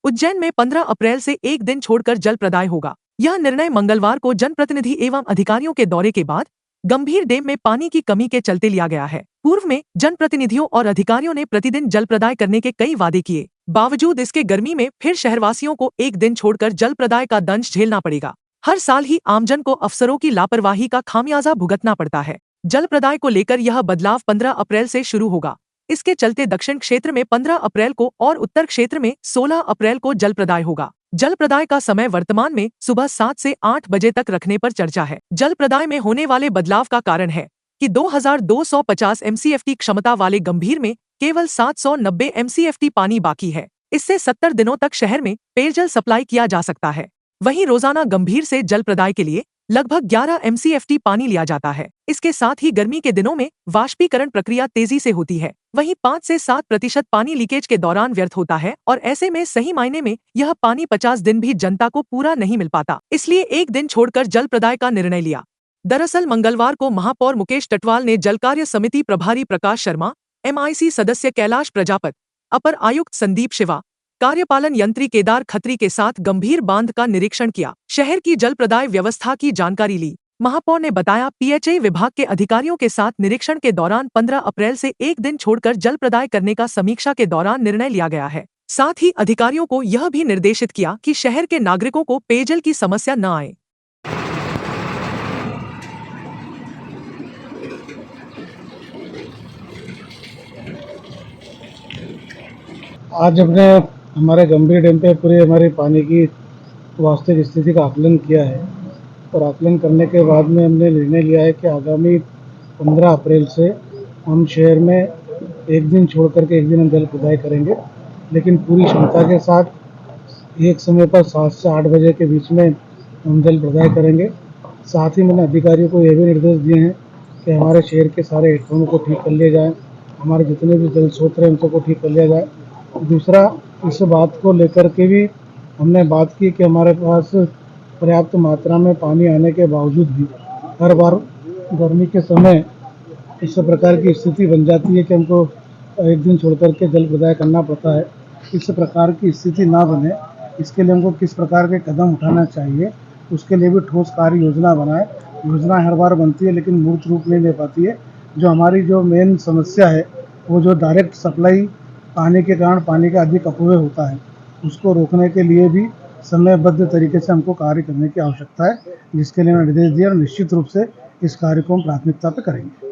उज्जैन में 15 अप्रैल से एक दिन छोड़कर जल प्रदाय होगा। यह निर्णय मंगलवार को जनप्रतिनिधि एवं अधिकारियों के दौरे के बाद गंभीर डैम में पानी की कमी के चलते लिया गया है। पूर्व में जनप्रतिनिधियों और अधिकारियों ने प्रतिदिन जल प्रदाय करने के कई वादे किए। बावजूद इसके गर्मी में फिर शहरवासियों को एक दिन छोड़कर जल प्रदाय का दंश झेलना पड़ेगा। हर साल ही आमजन को अफसरों की लापरवाही का खामियाजा भुगतना पड़ता है। जल प्रदाय को लेकर यह बदलाव 15 अप्रैल से शुरू होगा। इसके चलते दक्षिण क्षेत्र में 15 अप्रैल को और उत्तर क्षेत्र में 16 अप्रैल को जल प्रदाय होगा। जल प्रदाय का समय वर्तमान में सुबह 7 से 8 बजे तक रखने पर चर्चा है। जल प्रदाय में होने वाले बदलाव का कारण है कि 2250 MCFT क्षमता वाले गंभीर में केवल 790 MCFT पानी बाकी है। इससे 70 दिनों तक शहर में पेयजल सप्लाई किया जा सकता है। वहीं रोजाना गंभीर से जल प्रदाय के लिए लगभग 11 MCFT पानी लिया जाता है। इसके साथ ही गर्मी के दिनों में वाष्पीकरण प्रक्रिया तेजी से होती है। वहीं 5 से 7% पानी लीकेज के दौरान व्यर्थ होता है और ऐसे में सही मायने में यह पानी 50 दिन भी जनता को पूरा नहीं मिल पाता। इसलिए एक दिन छोड़कर जल प्रदाय का निर्णय लिया। दरअसल मंगलवार को महापौर मुकेश टटवाल ने जल कार्य समिति प्रभारी प्रकाश शर्मा, MIC सदस्य कैलाश प्रजापत, अपर आयुक्त संदीप शिवा, कार्यपालन यंत्री केदार खत्री के साथ गंभीर बांध का निरीक्षण किया। शहर की जल प्रदाय व्यवस्था की जानकारी ली। महापौर ने बताया, PHI विभाग के अधिकारियों के साथ निरीक्षण के दौरान 15 अप्रैल से एक दिन छोड़कर जल प्रदाय करने का समीक्षा के दौरान निर्णय लिया गया है। साथ ही अधिकारियों को यह भी निर्देशित किया कि शहर के नागरिकों को पेयजल की समस्या न आए। आज हमने हमारे गंभीर डैम पे पूरी हमारी पानी की वास्तविक स्थिति का आकलन किया है और आकलन करने के बाद में हमने निर्णय लिया है कि आगामी 15 अप्रैल से हम शहर में एक दिन छोड़ करके एक दिन हम जल प्रदाय करेंगे, लेकिन पूरी क्षमता के साथ एक समय पर 7 से 8 बजे के बीच में हम जल प्रदाय करेंगे। साथ ही मैंने अधिकारियों को यह भी निर्देश दिए हैं कि हमारे शहर के सारे हेडपम्पों को ठीक कर लिया जाए, हमारे जितने भी जल स्रोत हैं उनको ठीक कर लिया जाए। दूसरा, इस बात को लेकर के भी हमने बात की कि हमारे पास पर्याप्त मात्रा में पानी आने के बावजूद भी हर बार गर्मी के समय इस प्रकार की स्थिति बन जाती है कि हमको एक दिन छोड़ कर के जल प्रदाय करना पड़ता है। इस प्रकार की स्थिति ना बने, इसके लिए हमको किस प्रकार के कदम उठाना चाहिए, उसके लिए भी ठोस कार्य योजना बनाए। योजना हर बार बनती है लेकिन मूर्त रूप नहीं ले पाती है। जो हमारी जो मेन समस्या है वो जो डायरेक्ट सप्लाई पानी के कारण पानी का अधिक अपव्यय होता है, उसको रोकने के लिए भी समयबद्ध तरीके से हमको कार्य करने की आवश्यकता है, जिसके लिए मैंने निर्देश दिया और निश्चित रूप से इस कार्य को हम प्राथमिकता पर करेंगे।